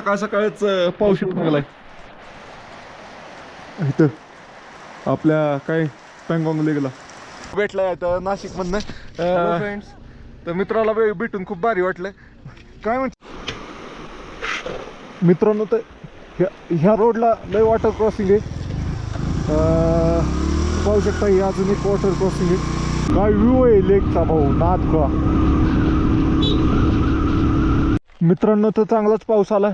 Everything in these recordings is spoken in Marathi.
सकाळ सकाळच पाऊस येत लागलाय इथं आपल्या काय पँगॉंग लेकला भेटलाय आता नाशिक मधनं फ्रेंड्स. तर मित्राला भेटून खूप भारी वाटलं. काय म्हणते मित्रांनो, तर ह्या रोडला लय वॉटर क्रॉसिंग आहे. पाहू शकता ही अजून एक वॉटर क्रॉसिंग आहे. काय व्ह्यू आहे लेकचा भाऊ नादखा. मित्रांनो तर चांगलाच पाऊस आला.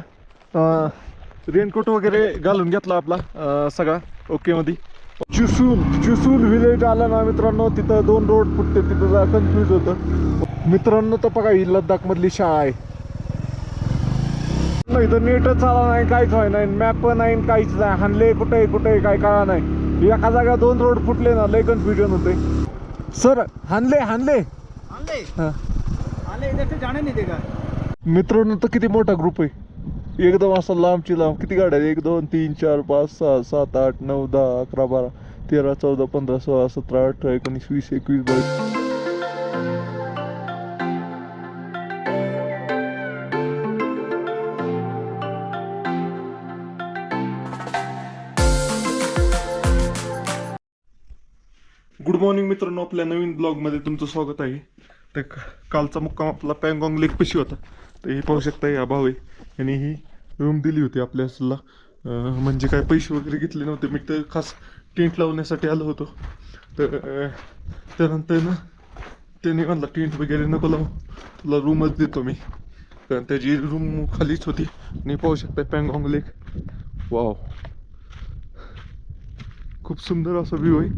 रेनकोट वगैरे घालून घेतला आपला सगळा ओके मध्ये. चुसूल विलेज आला ना मित्रांनो, तिथं 2 रोड फुटते, तिथं जरा कन्फ्यूज होतं मित्रांनो. तर बघा ही लद्दाख मधली शाळा आहे. इथं नेटच चाला नाही, काहीच व्हाय नाही, मॅप नाही, काहीच नाही. हानले कुठे कुठे काय कळा नाही. एका जागा 2 रोड फुटले ना, लय कन्फ्युजन होते. सर हानले इधर जाने नहीं देगा. मित्रांनो तर किती मोठा ग्रुप आहे. एकदम असा लांबची लांब. किती गाड्या आहेत? 1 2 3 4 5 6 7 8 9 10 11 12 13 14 15 16 17 18 19 20 21 22. गुड मॉर्निंग मित्रांनो, आपल्या नवीन ब्लॉगमध्ये तुमचं स्वागत आहे. तर कालचा मुक्काम आपला पँगॉंग लेक पशी होता. तर हे पाहू शकता, या भाऊ आहे यांनी ही रूम दिली होती आपल्याला. म्हणजे काय पैसे वगैरे घेतले नव्हते. मी तर खास टेंट लावण्यासाठी आलो होतो. तर त्यानंतर ना त्यांनी म्हणला टेंट वगैरे नको लावू, तुला रूमच देतो मी. कारण त्याची रूम खालीच होती. आणि पाहू शकता पँगॉंग लेक. वाव, खूप सुंदर असा व्ह्यू आहे.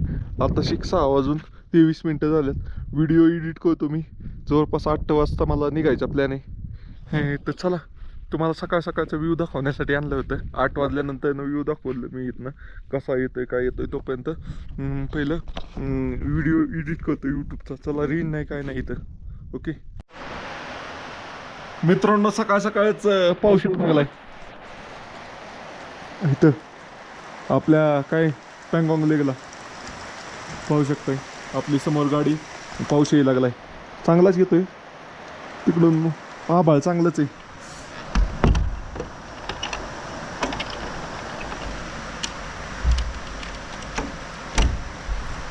आता 6 वाजून 23 मिनटं झाल्यात. व्हिडिओ एडिट करतो मी. जवळपास 8 वाजता मला निघायचा प्लॅन आहे. तर चला, तुम्हाला सकाळ सकाळचा व्ह्यू दाखवण्यासाठी आणलं होतं. 8 वाजल्यानंतर व्ह्यू दाखवलं मी इथनं कसा येतोय काय येतोय. तोपर्यंत पहिलं व्हिडिओ एडिट करतो यूट्यूबचा. चला, रील नाही काय नाही इथं. ओके मित्रांनो, सकाळ सकाळच पाऊस येत लागलाय इथं आपल्या काय पँगॉंग लेकला. पाहू शकताय आपली समोर गाडी. पाऊस यायला लागलाय, चांगलाच येतोय तिकडून. आभाळ चांगलंच आहे.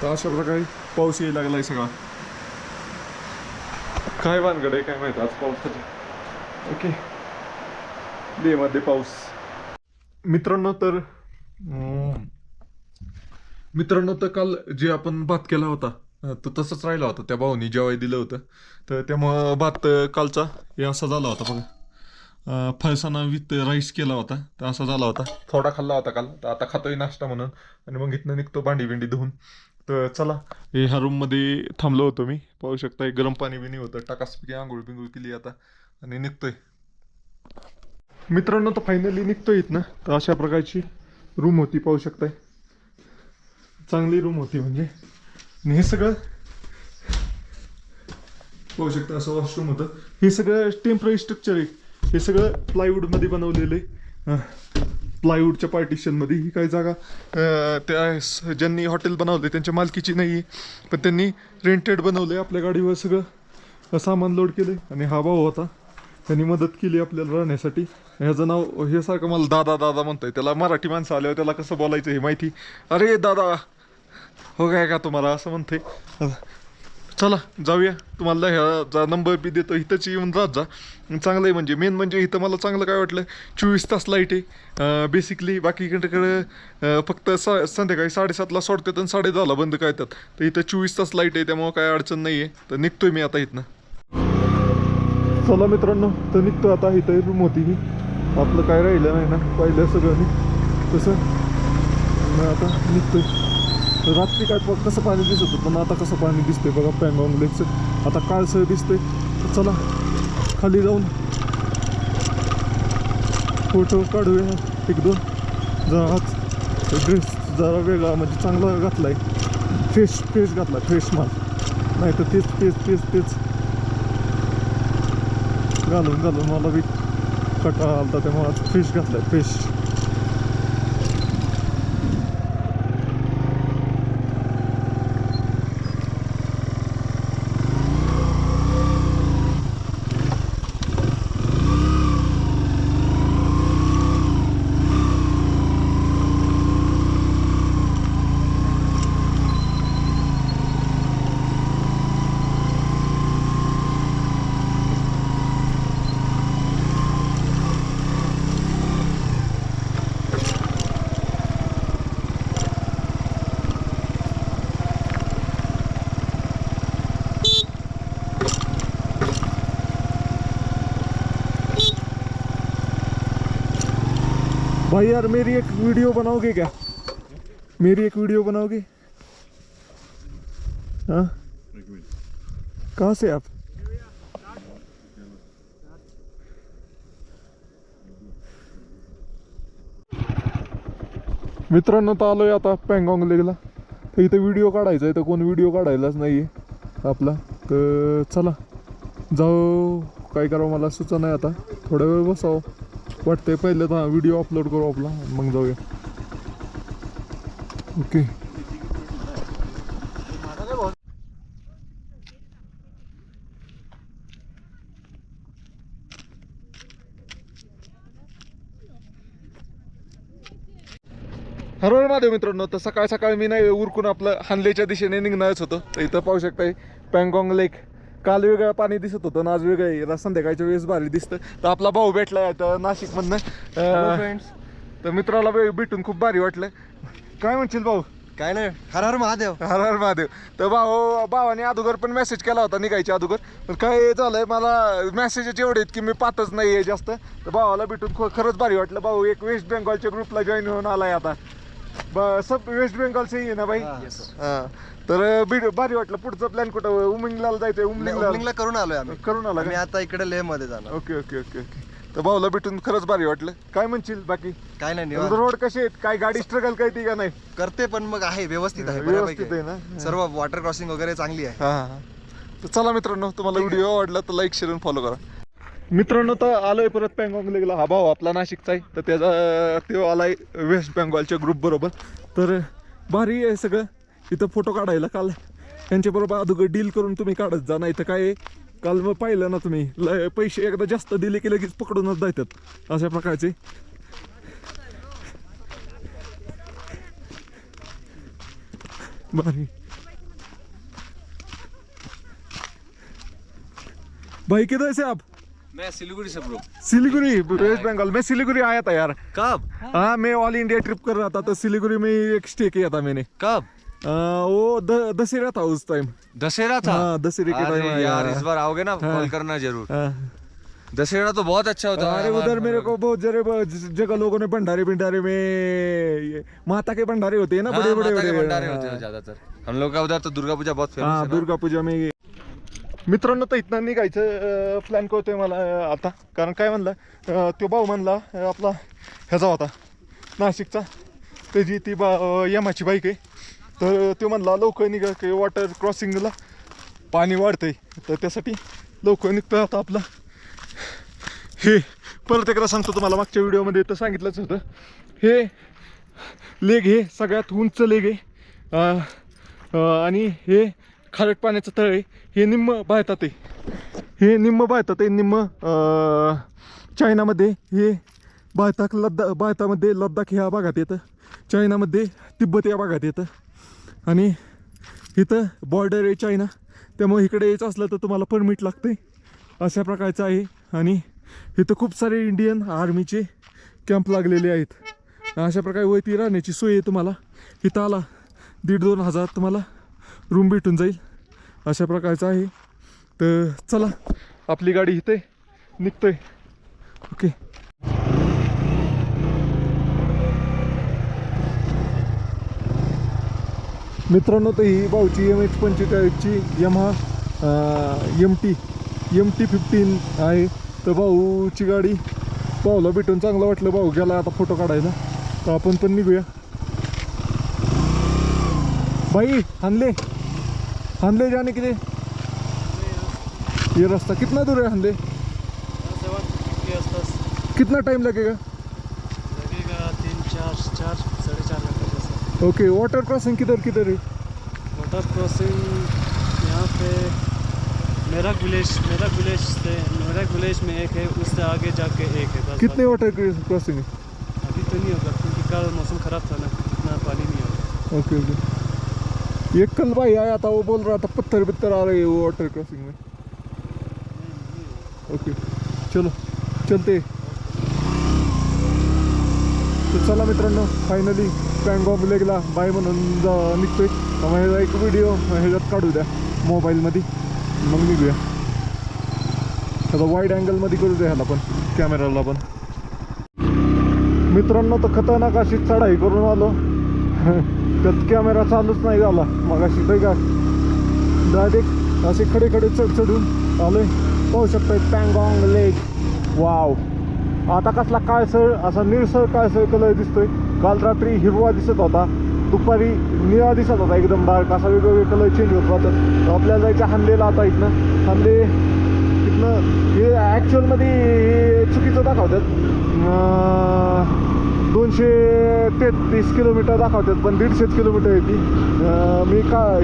तर अशा प्रकारे पाऊस यायला लागलाय सगळा. काय भानगड आहे काय माहिती आज पावसाची. ओके, डे मध्ये पाऊस. मित्रांनो तर काल जे आपण भात केला होता तो तसंच राहिला होता. त्या भाऊनी जेव्हा दिलं होतं, तर त्यामुळं भात कालचा हे असा झाला होता बघा. फळसाना विथ राईस केला होता, तर असा झाला होता. थोडा खाल्ला होता काल, तर आता खातोय नाश्ता म्हणून. आणि मग इथनं निघतो भांडी बिंडी धुवून. तर चला, ह्या रूममध्ये थांबलो होतो मी. पाहू शकता गरम पाणी बिणी होतं. टाकासपैकी आंघोळ बिंघोळ केली आता आणि निघतोय मित्रांनो. तर फायनली निघतोय इथनं. तर अशा प्रकारची रूम होती, पाहू शकताय. चांगली रूम होती म्हणजे. आणि हे सगळं पाहू शकता, असं वॉशरूम होतं. हे सगळं टेम्पररी स्ट्रक्चर आहे. हे सगळं प्लायवूडमध्ये बनवलेलं आहे. प्लायवूडच्या पार्टिशनमध्ये. ही काही जागा त्या ज्यांनी हॉटेल बनवले त्यांच्या मालकीची नाही आहे, पण त्यांनी रेंटेड बनवलं आहे. आपल्या गाडीवर सगळं सामान लोड केलं. आणि हा भाऊ होता, त्यांनी मदत केली आपल्याला राहण्यासाठी. ह्याचं नाव हे सारखं मला दादा दादा म्हणतंय. त्याला मराठी माणसं आल्यावर त्याला कसं बोलायचं हे माहिती. अरे दादा हो काय का तुम्हाला असं म्हणते. चला जाऊया. तुम्हाला ह्याचा नंबर बी देतो. इथंच येऊन राहत जा, चांगलं आहे. म्हणजे मेन म्हणजे इथं मला चांगलं काय वाटलं, 24 तास लाईट आहे बेसिकली. बाकीकडे फक्त संध्याकाळी 7:30ला सोडतात आणि 10:30ला बंद करतात. तर इथं 24 तास लाईट आहे, त्यामुळं काय अडचण नाही आहे. तर निघतोय मी आता इथनं. चला मित्रांनो, तर निघतो आता. इथं रूम होती ही. आपलं काय राहिलं नाही ना, पाहिलं सगळं तसं. आता निघतोय. रात्री काय कसं पाणी दिसत होतं, पण आता कसं पाणी दिसतंय बघा पँगॉंग लेकचं. आता काळसर दिसतंय. तर चला खाली जाऊन फोटो काढूया 1-2. जरा ड्रेस जरा वेगळा म्हणजे चांगला घातलाय. फ्रेश घातला, फ्रेश माल. नाही तर तेच घालून मला बी कटाळा आलता, त्यामुळे आज फ्रेश घातलाय, फ्रेश. भाई यार मेरी एक वीडियो बनाओगे क्या? मेरी एक वीडियो बनाओगे? हाँ, कहाँ से आप? मित्रांनो तर आलोय आता पँगॉंग लेकला. तर इथे व्हिडिओ काढायचा आहे, तर कोण व्हिडिओ काढायलाच नाही आहे आपला. तर चला जाऊ, काय करावं मला सुचना नाही आता. थोडा वेळ बसावं वाटतंय. पहिलं तर व्हिडिओ अपलोड करू आपला, मग जाऊया. ओके. हर हर महादेव मित्रांनो. तर सकाळ सकाळी मी नाही उरकून आपलं हानलेच्या दिशेने निघणारच होतो. तर इथं पाहू शकताय पँगॉंग लेक. काल वेगळं पाणी दिसत होतं, आज वेगळं आहे. संध्याकाळच्या वेळेस भारी दिसतं. तर आपला भाऊ भेटलाय आता नाशिकमधनं. फ्रेंड्स, तर मित्राला भेटून खूप भारी वाटलं. काय म्हणशील भाऊ? काय नाही, हर हर महादेव. हर हर महादेव. तर भावाने अगोदर पण मेसेज केला होता निघायच्या अगोदर, पण काय झालंय मला मेसेजेस एवढे आहेत की मी पाहतच नाहीये जास्त. तर भावाला भेटून खरंच भारी वाटलं. भाऊ एक वेस्ट बेंगॉलच्या ग्रुपला जॉईन होऊन आलाय आता. सब वेस्ट बेंगॉल से ही है ना भाई? हाँ. तर भारी वाटलं. पुढचा प्लॅन कुठं? उमलिंगला जायचंय. उमलिंगला करून आलोय आम्ही. करून आला आम्ही आता इकडे लेह मध्ये जाणार. Okay okay okay okay. तर भाऊला भेटून खरंच भारी वाटलं. काय म्हणशील बाकी? काय नाही, निवांत. रोड कसे आहेत? काय गाडी स्ट्रगल काय ती का नाही? करते पण मग आहे, व्यवस्थित आहे, व्यवस्थित आहे बऱ्यापैकी. ना? सर्व वॉटर क्रॉसिंग वगैरे चांगली आहे. हा. तर चला मित्रांनो, तुम्हाला व्हिडिओ आवडला तर लाईक शेअर फॉलो करा. मित्रांनो तर आलोय परत पँगॉंग लेकला. हा भाऊ आपला नाशिकचा आहे. तर त्याचा तो आलाय वेस्ट बेंगॉलच्या ग्रुप बरोबर. तर भारी आहे सगळं. इथं फोटो काढायला काल त्यांच्याबरोबर अगोदर डील करून तुम्ही काढत जा. नाही तर काय काल मग पाहिलं ना तुम्ही, पैसे एकदा जास्त दिले की लगेच पकडूनच जातात अशा प्रकारचे. भारी. भाई किधर से आप? मैं सिलीगुड़ी से ब्रो। सिलीगुड़ी, वेस्ट बंगाल. मैं सिलीगुड़ी आया था यार. कब? हाँ, मैं ऑल इंडिया ट्रिप कर रहा था, तो सिलीगुड़ी में एक स्टे किया था मैंने. कब? वो दशहरा था उस टाइम. दशहरा था? हाँ, दशहरे के अरे टाइम यार, इस बार आओगे ना, कॉल करना जरूर। दशहरा तो बहुत अच्छा होता है। अरे उधर मेरे को बहुत जगह लोगों ने भंडारे भंडारे में माता के भंडारे होते हैं ना, बड़े बड़े भंडारे होते हैं ज्यादातर। हम लोग का उधर तो दुर्गा पूजा बहुत फेमस हाँ, है। दुर्गा पूजा में. मित्रांनो तर इथनं निघायचं प्लॅन करतोय मला आता. कारण काय म्हणलं, तो भाऊ म्हणला आपला ह्याचा होता नाशिकचा, त्याची ती यमाची बाईक आहे. तर तो म्हणला लवकर निघा की वॉटर क्रॉसिंगला पाणी वाढतंय. तर त्यासाठी लवकर निघतोय आता आपला. हे परत एकदा सांगतो तुम्हाला, मागच्या व्हिडिओमध्ये तर सांगितलंच होतं. हे लेग हे सगळ्यात उंच लेग आहे. आणि हे खारट पाण्याचं तळ आहे. हे निम्म भारतात आहे. हे निम्म भारतात आहे, निम्म चायनामध्ये. हे भारतामध्ये लद्दाख ह्या भागात येतं. चायनामध्ये तिब्बत या भागात येतं. आणि इथं बॉर्डर आहे चायना, त्यामुळे इकडे यायचं असलं तर तुम्हाला परमिट लागते. अशा प्रकारचं आहे. आणि इथं खूप सारे इंडियन आर्मीचे कॅम्प लागलेले आहेत. अशा प्रकारे वरती राहण्याची सोय आहे तुम्हाला. इथं आला 1,500-2,000 हजार तुम्हाला रूम भेटून जाईल. अशा प्रकारचं आहे. तर चला आपली गाडी इथे निघतोय. ओके. मित्रांनो तर ही भाऊची MH45ची यमाहा MT 15 आहे. तर भाऊची गाडी भाऊला भेटून चांगलं वाटलं. भाऊ गेला आता फोटो काढायला. तर आपण पण निघूया. भाई हानले जाने के लिए ये रास्ता कितना दूर है? हानले कितना टाइम लगेगा? 3-4 4.5 घंटे जैसा। ओके. वाटर क्रॉसिंग किधर किधर है? वाटर क्रॉसिंग यहाँ पे मेरठ विलेज में एक है, उससे आगे जाके एक है बस। कितने वाटर क्रॉसिंग है? अभी तो नहीं होगा क्योंकि कल मौसम खराब था ना, इतना पानी नहीं होगा। Okay okay. एक कल भाई आया था, वो बोल रहा था पत्थर आ रहे हैं वो वाटर क्रॉसिंग में. ओके चलो चलते. तर चला मित्रांनो, फायनली पँगॉंग लेकला बाय म्हणून निघतोय. आम्हाला एक व्हिडिओ ह्याच्यात काढू द्या मोबाईलमध्ये, मग निघूया. आता वाईड अँगलमध्ये करू द्या ह्याला पण, कॅमेराला पण. मित्रांनो तर खतरनाक अशी चढाई करून आलो. त्यात कॅमेरा चालूच नाही झाला मग अशी काही का डायरेक्ट असे खडे खडे चढून आलोय. पाहू शकता पँगॉंग लेक. वाव, आता कसला काळसर असा निळसर काळसर कलर दिसतोय. काल रात्री हिरवा दिसत होता, दुपारी निळा दिसत होता, एकदम डार्क असा वेगवेगळे कलर चेंज होत राहतात. आपल्याला जायचं हानलेला आता इथनं. हानले इथनं हे ॲक्च्युअलमध्ये चुकीचं दाखवतात. 233 किलोमीटर दाखवतात पण 150 किलोमीटर आहे ती. मी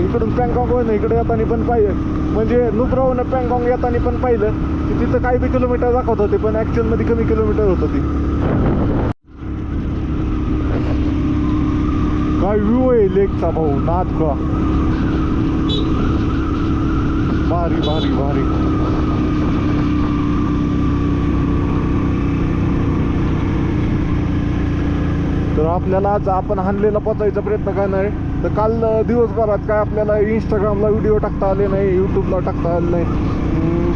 इकडून पँगॉंगवरून इकडे येताना पण पाहिलं, म्हणजे नुब्राहून पँगॉंग येताना पण पाहिलं की तिथं काही बी किलोमीटर दाखवत होते पण ॲक्च्युअलमध्ये कमी किलोमीटर होतं ती. काय व्ह्यू आहे लेकचा भाऊ, नाद का. भारी भारी भारी. तर आपल्याला आज आपण हानलेला पोचायचा प्रयत्न करणार आहे. तर काल दिवसभरात काय आपल्याला इंस्टाग्रामला व्हिडिओ टाकता आले नाही, यूट्यूबला टाकता आले नाही.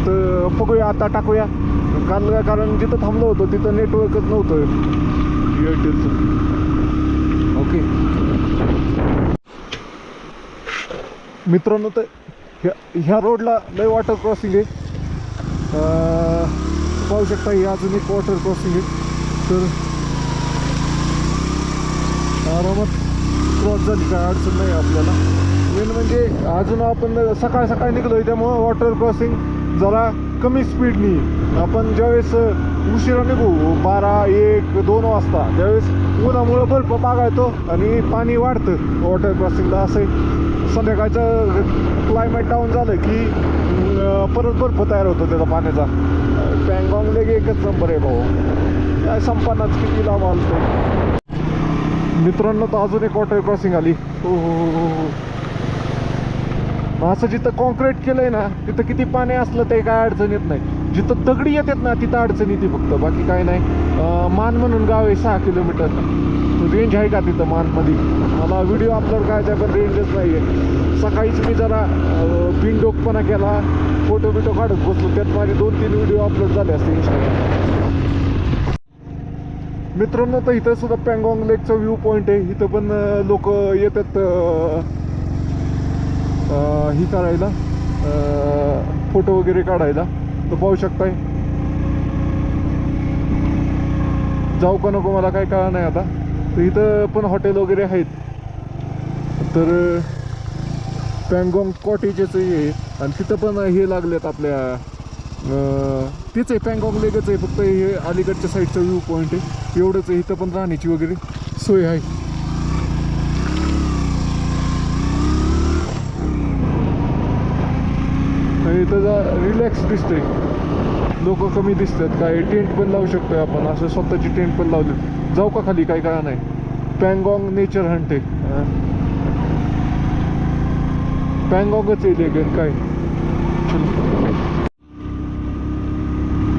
तर बघूया आता टाकूया. काल कारण जिथं थांबलो होतो तिथं नेटवर्कच नव्हतं एअरटेलचं. ओके मित्रांनो, तर ह्या रोडला लय वॉटर क्रॉसिंग आहे. पाहू शकता ही अजून एक वॉटर क्रॉसिंग आहे. तर आरामात क्रॉस झाली, काय अडचण नाही आपल्याला. मेन म्हणजे अजून आपण सकाळ सकाळी निघलो आहे त्यामुळं वॉटर क्रॉसिंग जरा कमी स्पीडनी. आपण ज्यावेळेस उशिरा निघू 12, 1, 2 वाजता त्यावेळेस उन्हामुळं बर्फ पागायतो आणि पाणी वाढतं वॉटर क्रॉसिंगला. असं संध्याकाळचं क्लायमेट डाऊन झालं की परत बर्फ तयार होतो त्याचा पाण्याचा. पँगॉंग लेक एकच नंबर आहे भाऊ, काय संपन्नाच किती लांब आलतो. मित्रांनो तर अजून एक वॉटर क्रॉसिंग आली. हो हो हो. असं जिथं कॉन्क्रीट केलंय ना तिथं किती पाणी असलं ते काय अडचण येत नाही. जिथं दगडी येतात ना तिथं अडचण येते फक्त, बाकी काय नाही. मान म्हणून गाव आहे 6 किलोमीटर. रेंज आहे का तिथं मानमध्ये? मला व्हिडिओ अपलोड करायचा आहे पण रेंजच नाही आहे. सकाळीच मी जरा बिनडोकपणा केला, फोटो बिटो काढत बसलो, त्यात माझे 2-3 व्हिडिओ अपलोड झाले असते इंस्टाग्राम. मित्रांनो तर इथं सुद्धा पँगॉंग लेकचा व्ह्यू पॉईंट आहे. इथं पण लोक येतात ही करायला, फोटो वगैरे काढायला. तर पाहू शकताय. जाऊ का नको मला काय कळलं नाही आता. तर इथं पण हॉटेल वगैरे आहेत. तर पँगॉंग कॉटेजेस आहे आणि तिथं पण हे लागलेत आपल्या तेच आहे, पँगॉंग लेकच आहे, फक्त हे अलीकडच्या साईडचं व्ह्यू पॉईंट आहे एवढंच आहे. इथं पण राहण्याची वगैरे सोय आहे. इथं रिलॅक्स दिसतंय, लोक कमी दिसतात. काय टेंट पण लावू शकतोय आपण, असं स्वतःची टेंट पण लावली. जाऊ का खाली? काय कळलं नाही. पँगॉंग नेचर हंट आहे, पँगॉंगच आहे लेक काय.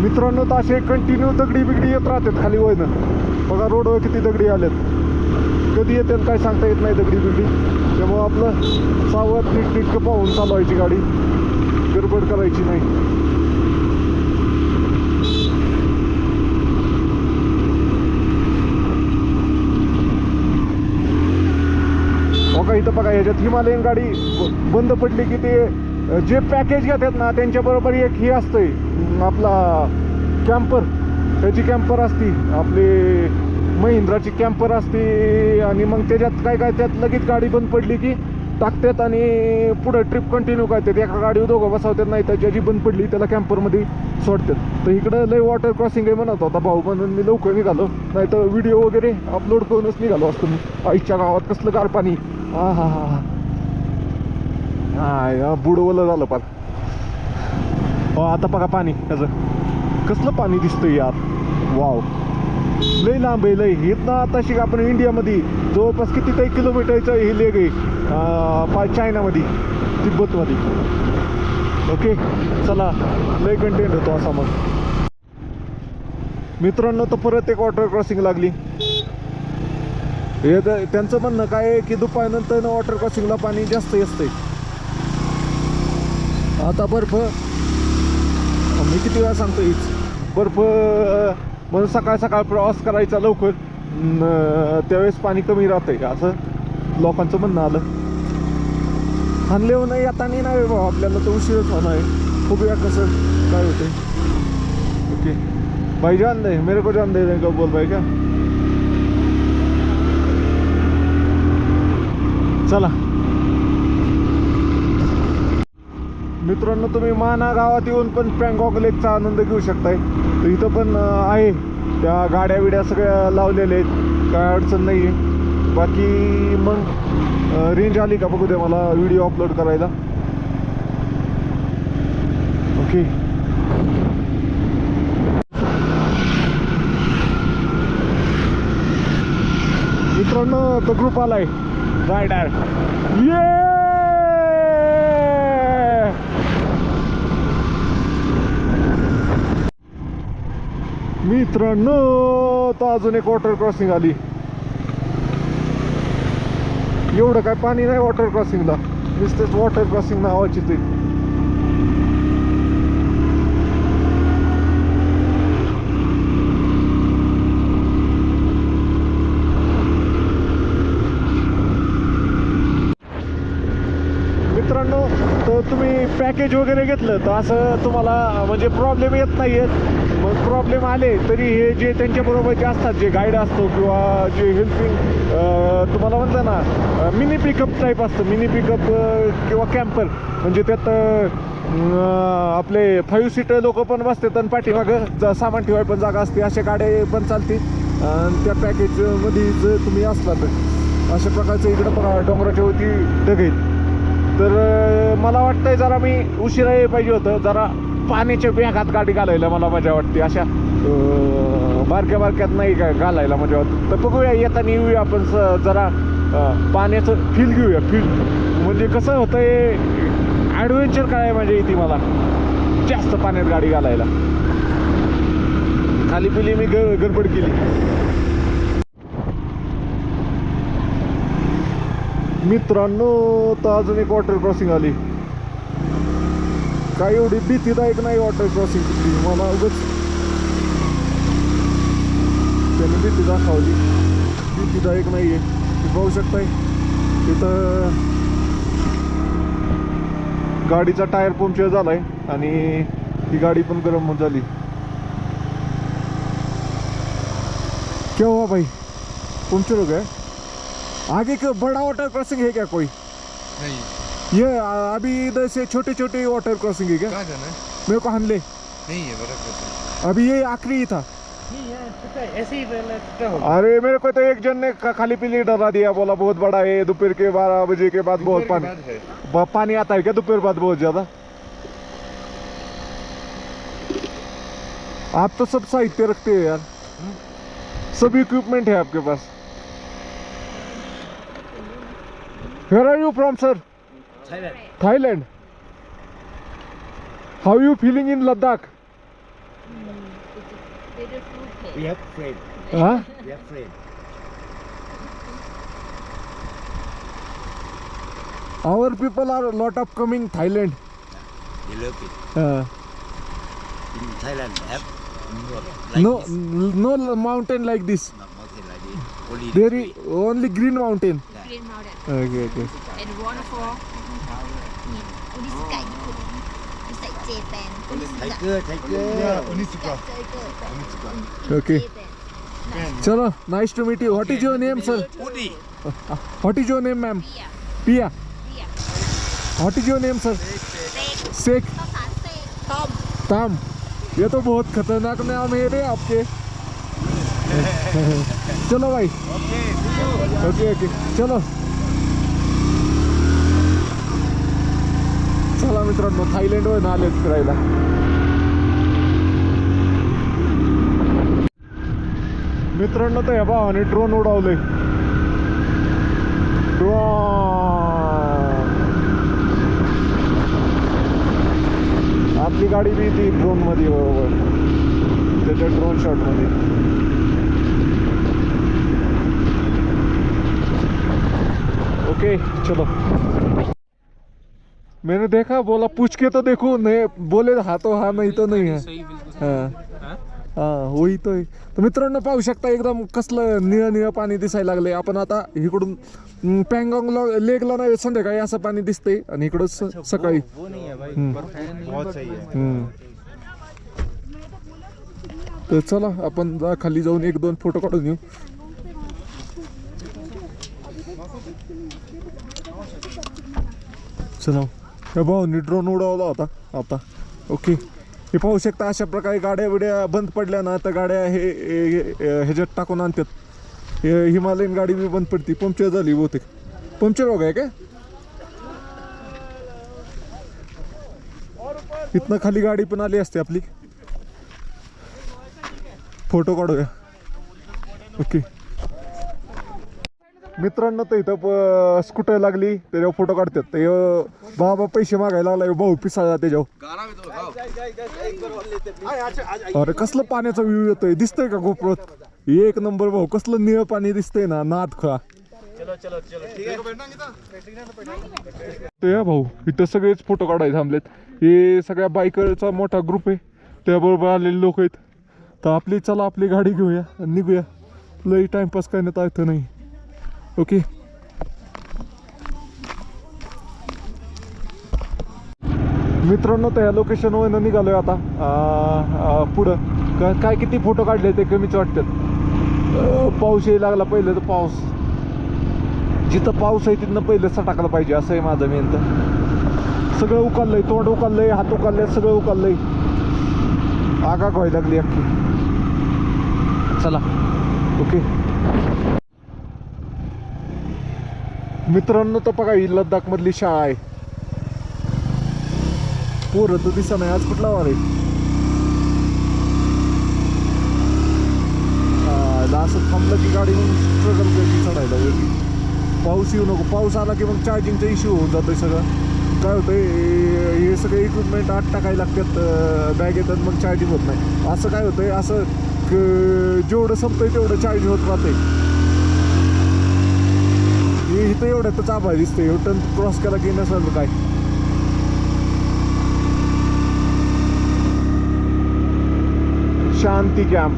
मित्रांनो तर असे कंटिन्यू दगडी बिगडी येत राहतात खाली वयनं. बघा रोडवर किती दगडी आल्यात, कधी येतात काय सांगता येत नाही दगडी बिगडी. त्यामुळं आपलं सावध नीटनेटकं पाहून चालवायची गाडी, गडबड करायची नाही. बघा इथं बघा, ह्याच्यात हिमालयन गाडी बंद पडली की ते जे पॅकेज घेतात ना त्यांच्याबरोबर एक हे असतंय आपला कॅम्पर. त्याची कॅम्पर असती, आपली महिंद्राची कॅम्पर असते. आणि मग त्याच्यात काय काय त्यात लगेच गाडी बंद पडली की टाकतात आणि पुढं ट्रिप कंटिन्यू करतात. एका गाडीवर दोघं बसवतात, नाही तर ज्याची बंद पडली त्याला कॅम्परमध्ये सोडतात. तर इकडं लय वॉटर क्रॉसिंग आहे म्हणत होता भाऊ, म्हणून मी लवकर निघालो, नाही तर व्हिडिओ वगैरे अपलोड करूनच निघालो असतो मी. आईच्या गावात कसलं गार पाणी. हा हा हा हा, बुडवलं झालं पार. आता बघा पाणी त्याचं कसलं पाणी दिसतंय यार. वाव, लय लांब आहे लय. इथनं आता आपण इंडियामध्ये जवळपास कितीतरी किलोमीटरचं हे लेक आहे चायनामध्ये, तिब्बतमध्ये. ओके चला, लय कंटेंट होतो असा. मग मित्रांनो तर परत एक वॉटर क्रॉसिंग लागली. हे त्यांचं म्हणणं काय आहे की दुपारनंतर वॉटर क्रॉसिंगला पाणी जास्त असतंय. आता बर्फ, मी किती वेळा सांगतो हीच बर्फ म्हणून सकाळ सकाळ प्रवास करायचा लवकर. त्यावेळेस पाणी कमी राहतंय असं लोकांचं म्हणणं आलं. हानले नाही आता नाही भाऊ, आपल्याला तर उशीरच होणार आहे. बघूया कसं काय होतंय. ओके भाई जान दे, मेरे को जान दे का बोल भाई का. चला मित्रांनो, तुम्ही माना गावात येऊन पण पँगॉक लेकचा आनंद घेऊ शकताय. तर इथं पण आहे त्या गाड्या बिड्या सगळ्या लावलेल्या आहेत, काय अडचण नाही आहे. बाकी मग रेंज आली का बघू दे मला व्हिडिओ अपलोड करायला. ओके मित्रांनो, तो ग्रुप आलाय रायडर. ये मित्रांनो, तर अजून एक वॉटर क्रॉसिंग आली. एवढं काय पाणी नाही वॉटर क्रॉसिंगला, नुसतेच वॉटर क्रॉसिंग नावाची ते. मित्रांनो, तर तुम्ही पॅकेज वगैरे घेतलं तर असं तुम्हाला म्हणजे प्रॉब्लेम येत नाही आहेत. मग प्रॉब्लेम आले तरी हे जे त्यांच्याबरोबर जे असतात, जे गाईड असतो किंवा जे हेल्पिंग तुम्हाला म्हणतं ना मिनी पिकअप टाईप असतं, मिनी पिकअप किंवा कॅम्पर, म्हणजे त्यात आपले 5 सीटर लोक पण बसतात आणि पाठीमागं सामान ठेवायला पण जागा असते. अशा गाड्या पण चालते. आणि त्या पॅकेजमध्ये जर तुम्ही असला तर अशा प्रकारचं इकडं पण डोंगराच्या वरती ढग आहेत. तर मला वाटतंय जरा मी उशिरा यायला पाहिजे होतं. जरा पाण्याच्या वेगात गाडी घालायला मला मजा वाटते, अशा बारक्या बारक्यात नाही का घालायला मजा वाटते. तर बघूया येताना येऊया आपण जरा पाण्याचं फील घेऊया. फील म्हणजे कसं होतंय, ॲडव्हेंचर काय म्हणजे येते मला जास्त पाण्यात गाडी घालायला. खाली पिली मी गडबड केली. मित्रांनो, तर अजून एक वॉटर क्रॉसिंग आली. काय एवढी भीतीदायक नाही वॉटर क्रॉसिंग तिथली, मला उगाच त्याने भीती दाखवली. भीतीदायक नाही आहे. तुम्ही पाहू शकताय तिथं गाडीचा टायर पंक्चर झालाय आणि ही गाडी पण गरम झाली. क्या हुआ भाई, पंक्चर हो गया? आगे का बड़ा वाटर क्रॉसिंग है क्या कोई? नहीं, ये अभी इधर से छोटे छोटे वाटर क्रॉसिंग है क्या? कहाँ जाना है? मेरे को हानले नहीं है बड़ा. अभी ये आखिरी ही था. नहीं यार, पता है, ऐसे ही रहना क्या होगा. अरे मेरे को तो एक जन ने खाली पीली डरा दिया, बोला बहुत बड़ा है, दोपहर के 12 बजे के बाद बहुत पानी पानी आता है क्या दोपहर बाद बहुत ज्यादा? आप तो सब साहित्य रखते हैं यार, सब इक्विपमेंट है आपके pass. Where are you from, sir? Thailand. Thailand. How you feeling in Ladakh? Beautiful place. We have friend. Huh? We have friend. Our people are a lot of coming Thailand. They love it. In Thailand, have No, this. no mountain like this. Not mountain like this. Only There tree. is only green mountain. Green mountain. Okay, okay. And waterfall. Onitsuka, it's like Japan. Tiger, tiger. Onitsuka. Okay. Japan. Chalo, nice to meet you. What is your name, sir? Woody. What is your name, ma'am? Pia. Pia. Pia. What is your name, sir? Sek. Sheikh. Tom. Tam. ये तो बहुत खतरनाक नाम है रे आपके. चलो भाई. ओके ओके चलो. चला मित्रांनो, थायलंड वर आलेत फिरायला. मित्रांनो, तर या भावाने ड्रोन उडवले. ड्रोन. आपली गाडी बी ती ड्रोन मध्ये बरोबर, त्याच्या ड्रोन शॉट मध्ये. ओके चलो. मैंने देखा, बोला पूछ के तो देखो, नहीं बोले हाँ तो हाँ, नहीं तो नहीं है. हाँ हा होईतोय. तर मित्रांनो पाहू शकता एकदम कसलं निळं निळं पाणी दिसायला लागलंय. आपण आता इकडून पँगॉंग लेकला नाही संध्याकाळी असं पाणी दिसतंय आणि इकडं सकाळी. तर चला आपण खाली जाऊन 1-2 फोटो काढून येऊ. चला हे भाऊनी ड्रोन उडवला होता आता. ओके हे पाहू शकता अशा प्रकारे गाड्या बिड्या बंद पडल्या ना तर गाड्या ह्याच्यात टाकून आणतात. हिमालयन गाडी बी बंद पडती. पंक्चर झाली बहुतेक. पंक्चर हो गया काय? इथनं खाली गाडी पण आली असते आपली. फोटो काढूया. ओके मित्रांनो तर इथं स्कूटर लागली त्याच्यावर फोटो काढतात. ते बाबा पैसे मागायला लागला भाऊ पिसाळला त्याच्यावर. अरे कसलं पाण्याचा व्ह्यू येतोय दिसतंय का गोप्रोत? एक नंबर भाऊ. कसलं निळं पाणी दिसतंय ना. नाद खा ते भाऊ. इथं सगळेच फोटो काढायचे थांबलेत. हे सगळ्या बायकरचा मोठा ग्रुप आहे. त्याबरोबर आलेले लोक आहेत. तर आपली चला आपली गाडी घेऊया आणि निघूया. लई टाइमपास करण्यात येतं नाही. ओके मित्रांनो तर ह्या लोकेशनवर निघालोय आता. पुढं काय किती फोटो काढले ते कमीच वाटतात. पाऊस यायला लागला. पहिलं तर पाऊस जिथं पाऊस आहे तिथनं पहिलं सटाकलं पाहिजे असं आहे माझं मेन. तर सगळं उकाललंय. तोंड उकाललंय. हात उकालले. सगळं उकाललंय. आगाग व्हायला लागली अख्खी. चला ओके मित्रांनो तर बघा ही लद्दाख मधली शाळा आहे. पोरं तर दिसा नाही. आज कुठला वार आहे? असं थांबलं की गाडी मग स्ट्रगल करायची चढायला वरती. पाऊस येऊ नको. पाऊस आला की मग चार्जिंगचा इश्यू होऊन जातोय सगळं. काय होतंय हे सगळे इक्विपमेंट आत टाकायला लागतात बॅग येतात मग चार्जिंग होत नाही. असं काय होतंय असं जेवढं संपतंय तेवढं चार्ज होत राहते. इथं एवढ्यातच आभाळ दिसतंय. टर्न क्रॉस केला की नसेल काय. शांती कॅम्प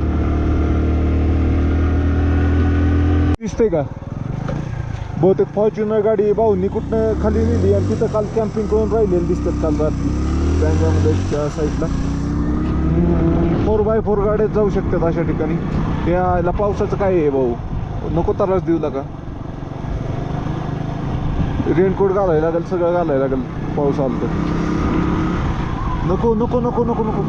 दिसतंय का? बहुतेक फॉर्च्युनर गाडी भाऊंनी कुठनं खाली नेली आणि तिथं काल कॅम्पिंग करून राहिलेली दिसतात काल रात्री पँगॉंगच्या साईडला. 4x4 गाड्यात जाऊ शकतात अशा ठिकाणी. याला पावसाचं काय आहे भाऊ? नको त्रास देऊ लागा. रेनकोट घालायला लागेल. सगळं घालायला लागेल पाऊस आला तर. नको नको नको नको नको.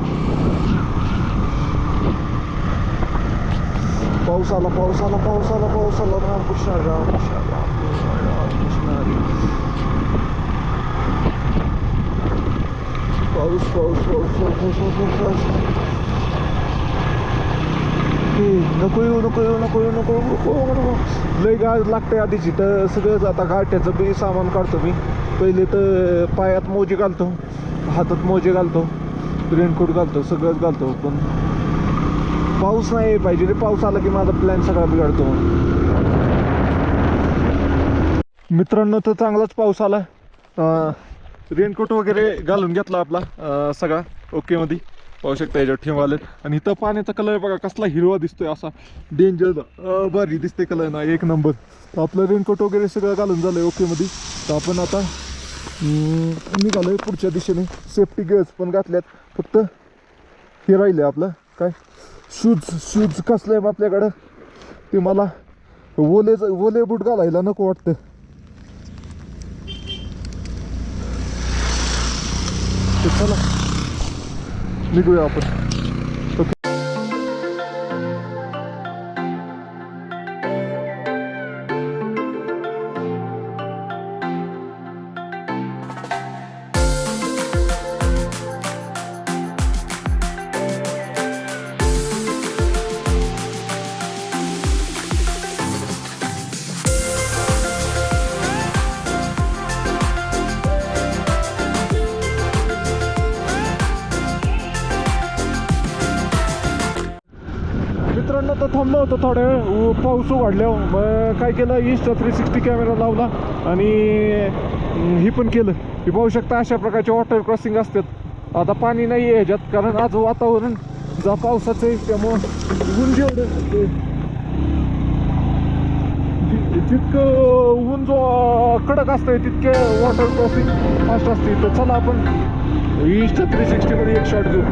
पाऊस आला. पाऊस आला. पाऊस आला. पाऊस आला. रामकृष्ण रामकृष्ण रामकृष्ण रामकृष्ण. पाऊस पाऊस पाऊस पाऊस पाऊस. नको येऊ नको येऊ नको येऊ नको नको. लय गाज लागते आधीची. तर सगळंच आता गाठ्याचं बी सामान काढतो मी. पहिले तर पायात मोजे घालतो. हातात मोजे घालतो. रेनकोट घालतो. सगळंच घालतो. पण पाऊस नाही पाहिजे रे. पाऊस आला की माझा प्लॅन सगळा बिघडतो. मित्रांनो तर चांगलाच पाऊस आला. रेनकोट वगैरे घालून घेतला आपला सगळा ओके मध्ये. पाहू शकता याच्यावर ठेव आलेत. आणि इथं पाण्याचा कलर बघा कसला हिरवा दिसतोय. असा डेंजर भारी दिसते कलर ना. एक नंबर. तर आपलं रेनकोट वगैरे सगळं घालून झालंय ओके मध्ये. तर आपण आता निघालोय पुढच्या दिशेने. सेफ्टी गिअर्स पण घातल्यात. फक्त हे राहिले आपलं काय शूज कसलं आहे आपल्याकडं ते. मला ओले बूट घालायला नको वाटतं. चला निघूया आपण. मित्रांनो तर थांबलो होतो थोड्या वेळ. पाऊस उघडल्यावर मग काय केलं इंस्टा 360 कॅमेरा लावला आणि ही पण केलं. हे पाहू शकता अशा प्रकारचे वॉटर क्रॉसिंग असतात. आता पाणी नाही आहे ह्याच्यात कारण आज वातावरण जा पावसाचं आहे त्यामुळं ऊन जेवढं जितकं ऊन जो कडक असतंय तितके वॉटर क्रॉसिंग फास्ट असते. तर चला आपण Insta 360 मध्ये एक शॉट घेऊ.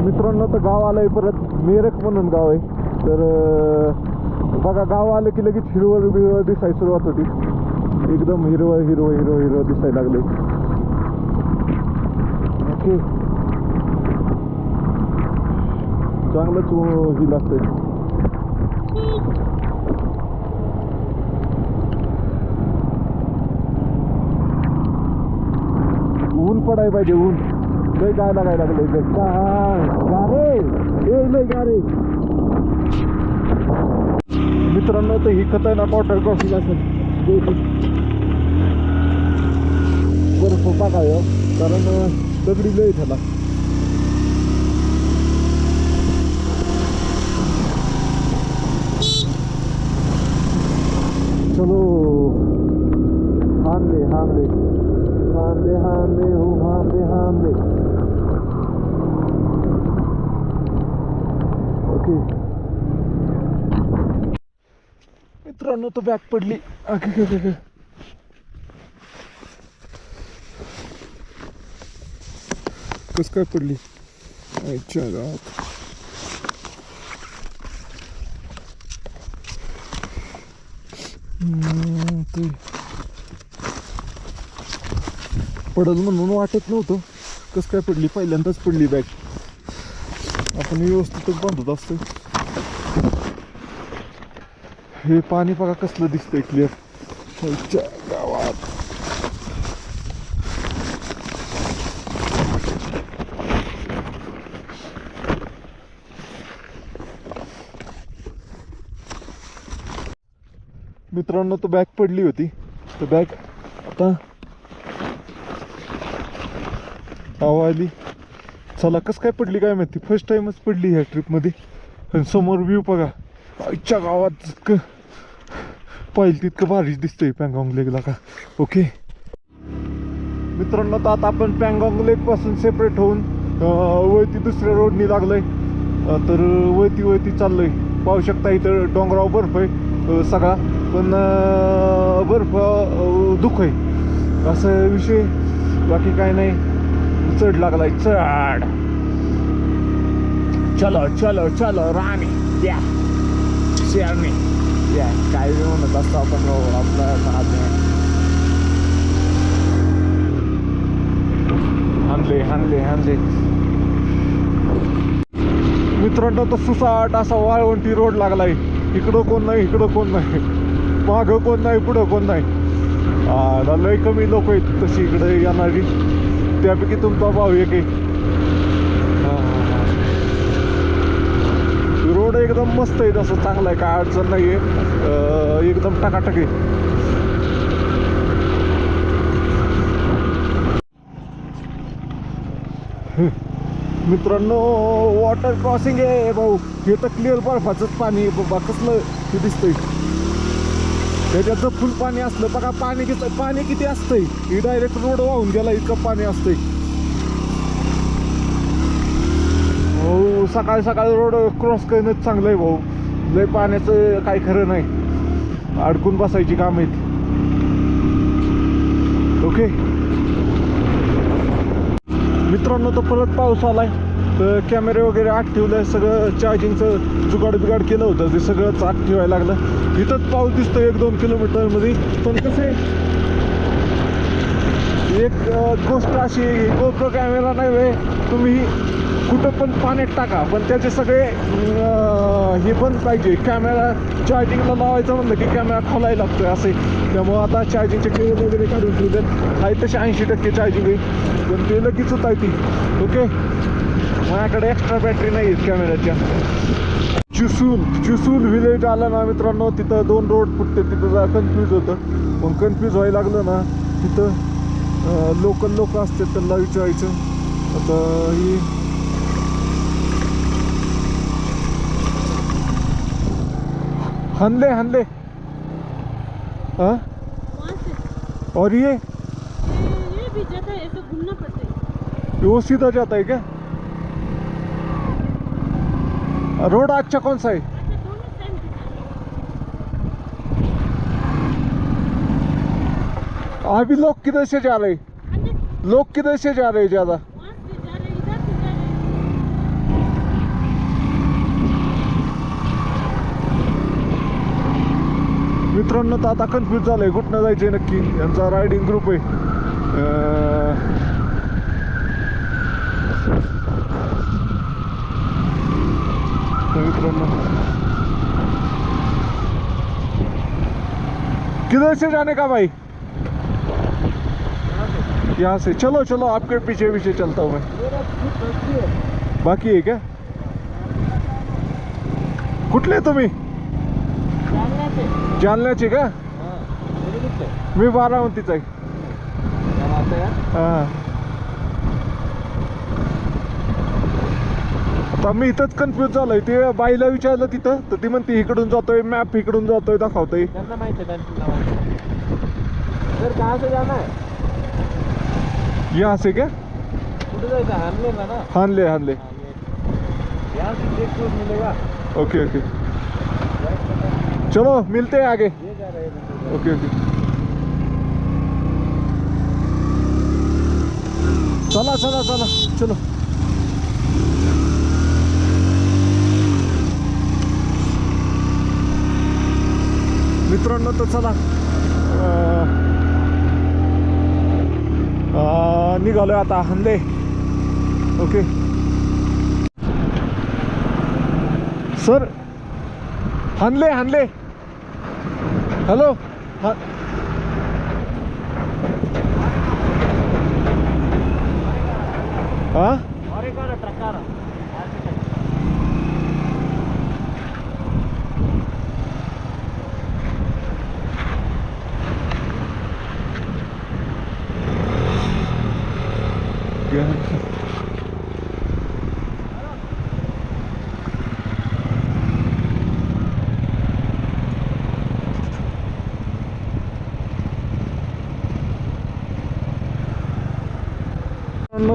मित्रांनो तर गाव आलंय परत मेरठ म्हणून गाव आहे. तर बघा गाव आलं की लगेच हिरवं बिरवं दिसायला सुरुवात होती. एकदम हिरवं हिरवं हिरवं हिरवं दिसायला लागले. ओके चांगलंच ही लागतंय. ऊन पडाय पाहिजे ऊन. लय काय लागायला लागले गारे लय गारे. मित्रांनो तर ही खतरनाक वॉटर क्रॉसिंग असेल बर्फ बघाय कारण दगडी लय झाला. चलो हानले हानले हानले हानले हो हानले हानले. ओके मित्रांनो तो बॅग पडली. कस काय पडली. अच्छा गावात पडल म्हणून वाटत नव्हतं. कस काय पडली पहिल्यांदाच पडली बॅग. आपण व्यवस्थितच बांधत असतो. हे पाणी बघा कसलं दिसतंय क्लिअर गावात. मित्रांनो तो बॅग पडली होती. तर बॅग आता आली. चला कस काय पडली काय माहिती. फर्स्ट टाइमच पडली ह्या ट्रिपमध्ये. आणि समोर व्ह्यू बघा. आईच्या गावात जितकं पाहिलं तितकं भारीच दिसतंय पँगॉंग लेकला का. ओके मित्रांनो तर आता आपण पँगॉंग लेक पासून सेपरेट होऊन वरती दुसऱ्या रोडनी लागलोय. तर वरती चाललोय. पाहू शकता इथं डोंगरावर बर्फ आहे सगळा. पण बर्फ दुःख आहे असं विषय. बाकी काय नाही. चढ लागलाय चढ. चलो चलो चलो राणी द्या शेरणी द्या काय म्हणत असतो आपण आपल्या हानले हानले हानले. मित्रांनो तर सुसाट असा वाळवंटी रोड लागलाय. इकडं कोण नाही इकडं कोण नाही. मागं कोण नाही पुढं कोण नाही. लय कमी लोक आहेत तशी इकडे येणारी. त्यापैकी तुमचा भाऊ एक आहे. रोड एकदम मस्त आहे. तसं चांगला आहे काय अडचण नाही आहे. एकदम टकाटक आहे. मित्रांनो वॉटर क्रॉसिंग आहे भाऊ. हे तर क्लिअर बर्फाचंच पाणी बाबा. कसलं हे दिसतंय. त्याच्यात फुल पाणी असलं बघा. पाणी किती असतंय. ही डायरेक्ट रोड वाहून गेला इतकं पाणी असतंय. हो सकाळी सकाळी रोड क्रॉस करणंच चांगलं आहे भाऊ. लय पाण्याचं काही खरं नाही. अडकून बसायची काम आहेत. ओके मित्रांनो तर परत पाऊस आलाय, तर कॅमेरे वगैरे आत ठेवलंय, सगळं चार्जिंगचं जुगाड बिगाड केलं होतं ते सगळंच आत ठेवायला लागलं. इथंच पाऊस दिसतोय 1-2 किलोमीटरमध्ये. पण कसं आहे, एक गोष्ट अशी, GoPro कॅमेरा नाही वे, तुम्ही कुठं पण पाण्यात टाका पण त्याचे सगळे हे पण पाहिजे. कॅमेरा चार्जिंगला लावायचं म्हणलं की कॅमेरा खोलायला लागतोय असे. त्यामुळं आता चार्जिंगचे केबल वगैरे काढून ठेवलेत. आहे तसे 80% चार्जिंग आहे, पण ते लगेच होत आहे ती. ओके, माझ्याकडे एक्स्ट्रा बॅटरी नाही आहेत कॅमेऱ्याच्या. चिसूल विलेज आलं ना मित्रांनो, तिथं 2 रोड फुटते. तिथं जरा कन्फ्यूज होतं, पण कन्फ्यूज व्हायला लागलं ना तिथं लोकल लोक असतात, त्यांना विचारायचं. आता ही हनले हाँ, और ये भी जाता है, ऐसे घूमना पड़ता है। वो सीधा जाता है क्या? रोड अच्छा कौन सा है? अच्छा, दोनों टाइम अभी लोग किधर से जा रहे हैं? लोग किधर से जा रहे हैं ज्यादा? वहाँ से जा रहे, इधर से जा रहे। मित्रांनो तर आता कन्फ्यूज झालंय कुठनं जायचंय नक्की. यांचा रायडिंग ग्रुप आहे. तर मित्रांनो, किधर से जाने का भाई? यहाँ से चलो चलो, आपके पीछे पीछे चलता हूँ मैं. बाकी आहे क्या? कुठले तुम्ही? जालन्याचे का? मी बारामतीचा आहे. हा, आता मी इथंच कन्फ्यूज झालोय. ते बाईला विचारलं तिथं, तर ती म्हणते इकडून जातोय, मॅप इकडून जातोय दाखवतोय. त्यांना माहिती आहे सर कहाँ से जाना है, यहाँ से क्या? कुठे जायचं, हानले ना. हानले यहाँ से एक रोड मिलेगा, ओके ओके, चलो मिलते हैं आगे. ये जा रहे हैं. ओके ओके, चला चला चला चलो. मित्रांनो तर चला निघालोय आता हानले. ओके सर, हानले हॅलो. हाँ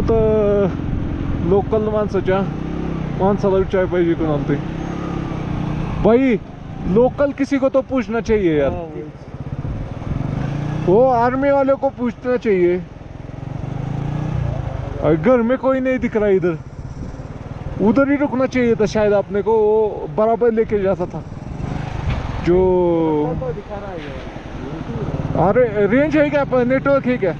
तर लोकल माणसाला विचार पाहिजे कोणाला ते. भाई लोकल किसी को तो पूछना चाहिए यार. वो आर्मी वाले को पूछना चाहिए. घर में कोई नहीं दिख रहा इधर, उधर ही रुकना चाहिए था शायद अपने को. वो बराबर लेके जाता था जो. अरे रेंज है क्या, नेटवर्क है क्या?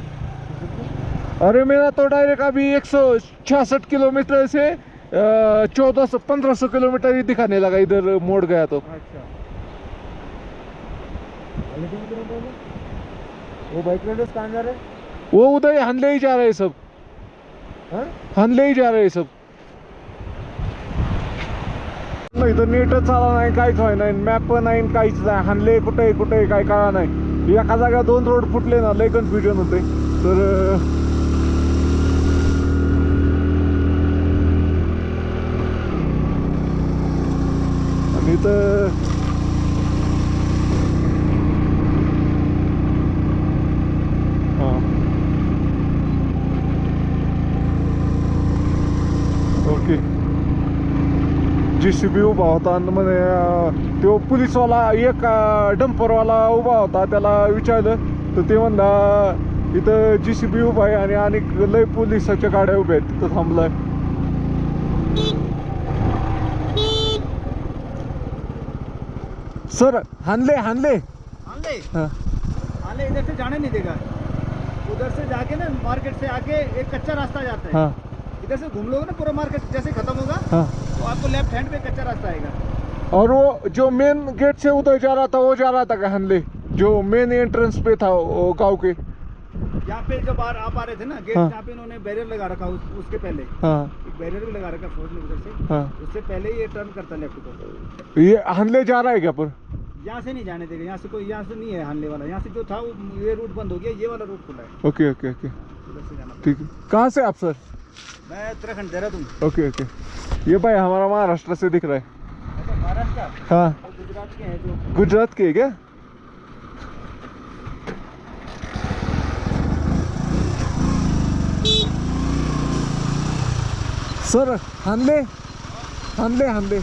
अरे मेरा तो डायरेक्ट अभी 166 किलोमीटर से 1400-1500 किलोमीटर ही दिखाने लगा. इधर मोड़ गया तो. वो बाइक राइडर्स कहाँ जा रहे हैं? वो उधर हानले ही जा रहे हैं सब. हानले ही जा रहे हैं सब. इथं नेटच चाला नाही, काहीच व्हाय नाही, मॅप नाही, काहीच नाही. हानले कुठे काय कळा नाही. एका जागा 2 रोड फुटले ना, लय कन्फ्युजन होते. तर आणि तर हां ओके. JCB उभा होता आणि म्हणे तो पोलीसवाला एक डंपरवाला उभा होता, त्याला विचारलं तर ते म्हणला इथं JCB उभा आहे आणि अनेक लय पोलिसाच्या गाड्या उभ्या आहेत तिथं थांबलाय. सर हानले आले हाँ. आले इधर से जाने नहीं देगा. उधर से जाके ना मार्केट से आके एक कच्चा रास्ता जाता है. हाँ इधर से घूम लोगे ना पूरा मार्केट जैसे खत्म होगा हाँ. तो आपको लेफ्ट हैंड पे कच्चा रास्ता आएगा. और वो जो मेन गेट से उधर जा रहा था वो जा रहा था क्या हानले जो मेन एंट्रेंस पे था वो गांव के? यहाँ पे जब आप आ रहे थे ना गेट हाँ. यहाँ पे इन्होंने बैरियर लगा रखा उसके पहले हाँ एक बैरियर भी लगा रखा फौज ने उधर से. हाँ. उससे पहले ये टर्न करता लेफ्ट को. ये हानले जा रहा है क्या पर? यहाँ से नहीं जाने देगा. यहाँ से कोई यहाँ से नहीं है हानले वाला. यहाँ से जो था वो ये रूट बंद हो गया. ये वाला रूट खुला है. ओके ओके ओके उधर से जाना. ठीक है. कहाँ से आप सर? मैं उत्तराखंड देहरादून. Okay okay. ये भाई हमारा महाराष्ट्र से दिख रहा है. अच्छा महाराष्ट्र का हाँ और गुजरात के हैं जो. गुजरात के है क्या? सर हानले हानले हानले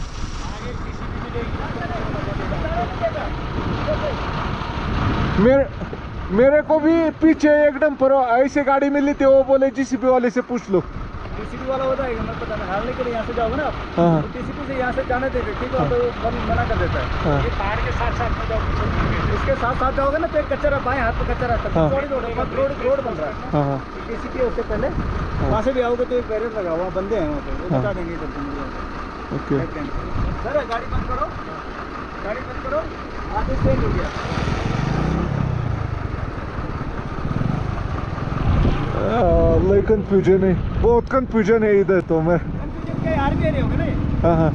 मेरे को भी पीछे एकदम पर ऐसे गाड़ी मिली थी वो बोले JCB वाले से पूछ लो. टीसीपी वाला होता है मैं पता नहीं. हारने के लिए यहाँ से जाओगे ना आप हाँ. तो टीसीपी से यहाँ से जाने देते ठीक है. तो मना कर देता है. हाँ. ये पहाड़ के साथ साथ में जाओगे इसके साथ साथ जाओगे ना तो एक कच्चा बाएं हाथ पे कच्चा रास्ता. हाँ. चौड़ी रोड है. रोड बन रहा है. हाँ हाँ टीसीपी उससे पहले वहाँ से भी आओगे तो एक बैरियर लगा हुआ बंदे हैं वहाँ पे. वो बता देंगे इधर तुम. ओके. सर गाड़ी बंद करो. गाड़ी बंद करो. आगे चेंज हो गया. लय कंफ्यूजन है बहुत कंफ्यूजन है इधर तो मैं. कंफ्यूजन के आर्मी एरिया होगा ना ये. हाँ हाँ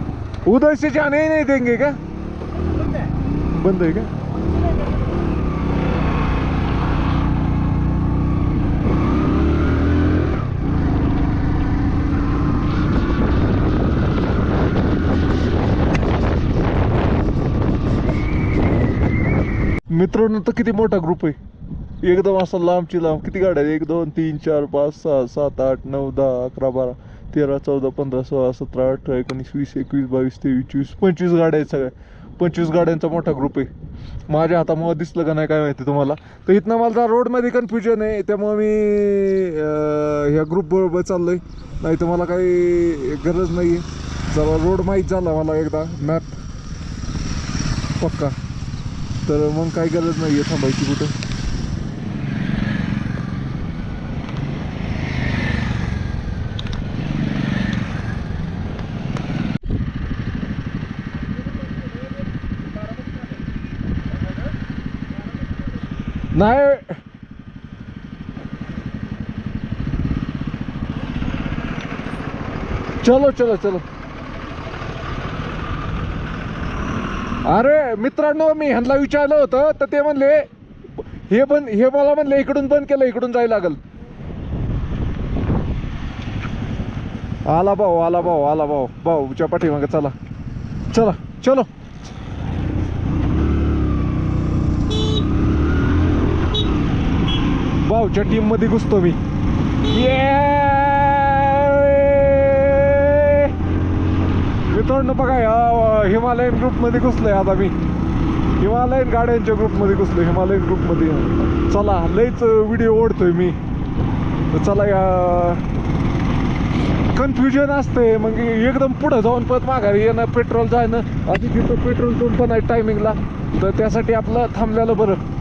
उधर से जाने ही नहीं देंगे क्या? बंद है. बंद है क्या? मित्रांनो तर किती मोठा ग्रुप आहे. एकदम असा लांबची लांब. किती गाड्या आहेत? 1 2 3 4 5 6 7 8 9 10 11 12 13 14 15 16 17 18 19 20 21 22 23 24 25 गाड्या आहेत सगळ्या. 25 गाड्यांचा मोठा ग्रुप आहे. माझ्या हातामुळे दिसलं का नाही काय माहिती तुम्हाला. तर इथनं मला जरा रोडमध्ये कन्फ्युजन आहे त्यामुळे मी ह्या ग्रुप बरोबर चाललोय. नाही तर मला काही गरज नाही आहे. जरा रोड माहीत झाला मला एकदा मॅप पक्का तर मग काही गरज नाही आहे थांबायची कुठं. नाही चलो चलो चलो. अरे मित्रांनो मी ह्यांना विचारलं होतं तर ते म्हणले हे मला म्हणले इकडून बंद केलं इकडून जायला लागल. आला भाऊ भाऊच्या पाठीमागे चला चला चलो. भाऊच्या टीम मध्ये घुसतो मी. मित्रांनो बघा हिमालयन ग्रुपमध्ये घुसलोय आता मी. हिमालयन गाड्यांच्या ग्रुपमध्ये घुसलो. हिमालयन ग्रुपमध्ये चला लयच व्हिडिओ ओढतोय मी. तर चला या कन्फ्युजन असते मग एकदम पुढं जाऊन परत माघारी येणं पेट्रोल जाणं आधी तिथं पेट्रोल पंप पण आहे टायमिंगला तर त्यासाठी आपलं थांबलेलं बरं.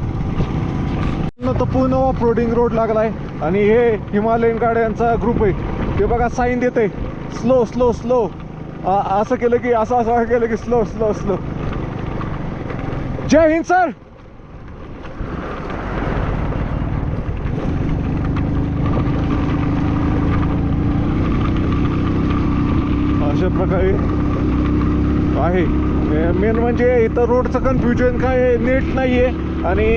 तर पूर्ण ऑफ रोडिंग रोड लागलाय आणि हे हिमालयन गाड्यांचा ग्रुप आहे. ते बघा साईन देते स्लो स्लो स्लो. असं केलं की असं केलं की स्लो स्लो स्लो. जय हिंद सर. अशा प्रकारे आहे. मेन म्हणजे इथं रोडचं कन्फ्युजन काय नेट नाही आहे आणि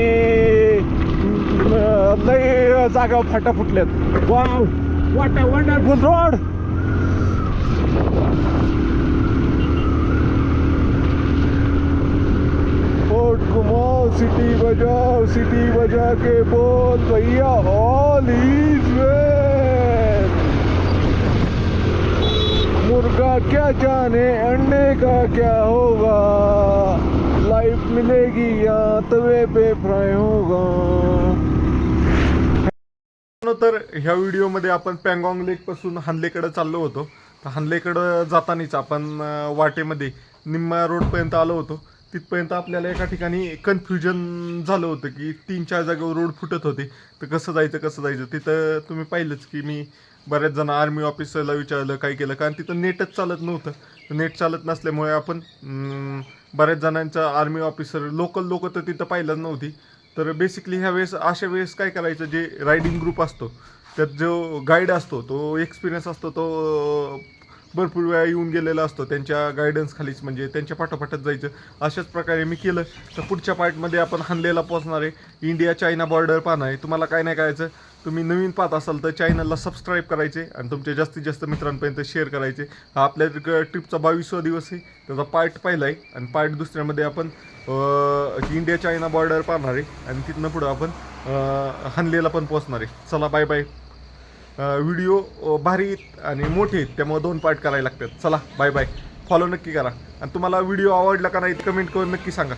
लय जागा फाटा फुटल्यात. Wow what a wonderful road. Fort घुमाओ सिटी बजा के बोल भैया ऑल इज वेल. मुर्गा क्या जाने अंडे का क्या होगा. लाइफ मिलेगी या तवे पे फ्राई होगा. तर ह्या व्हिडिओमध्ये आपण पँगॉंग लेकपासून हानलेकडे चाललो होतो. तर हानलेकडं जातानीच आपण वाटेमध्ये निम्मा रोडपर्यंत आलो होतो. तिथपर्यंत आपल्याला एका ठिकाणी कन्फ्युजन झालं होतं की 3-4 जागेवर रोड फुटत होते. तर कसं जायचं तिथं तुम्ही पाहिलंच की मी बऱ्याच जण आर्मी ऑफिसरला विचारलं काय केलं, कारण तिथं नेटच चालत नव्हतं. नेट चालत नसल्यामुळे आपण बऱ्याच जणांचा आर्मी ऑफिसर लोक तर तिथं पाहिलंच नव्हती. तर बेसिकली ह्या वेळेस अशा वेळेस काय करायचं, जे रायडिंग ग्रुप असतो त्यात जो गाईड असतो तो एक्सपिरियन्स असतो, तो भरपूर वेळा येऊन गेलेला असतो त्यांच्या गायडन्स खालीच, म्हणजे त्यांच्या पाठोपाठच जायचं. अशाच प्रकारे मी केलं. तर पुढच्या पार्टमध्ये आपण हानलेला पोहोचणार आहे. इंडिया चायना बॉर्डर पाहणार आहे. तुम्हाला काय नाही करायचं, तुम्ही नवीन पाहत असाल तर चॅनलला सबस्क्राईब करायचे आणि तुमच्या जास्तीत जास्त मित्रांपर्यंत शेअर करायचे. हा आपल्या ट्रिपचा 22वा दिवस आहे. त्याचा पार्ट पहिला आहे आणि पार्ट दुसऱ्यामध्ये आपण इंडिया चायना बॉर्डर पाहणार आहे आणि तिथनं पुढं आपण हानलेला पण पोहोचणार आहे. चला बाय बाय. व्हिडिओ भारी आहेत आणि मोठे आहेत, त्यामुळे 2 पार्ट करायला लागतात. चला बाय बाय. फॉलो नक्की करा आणि तुम्हाला व्हिडिओ आवडला का नाही कमेंट करून नक्की सांगा.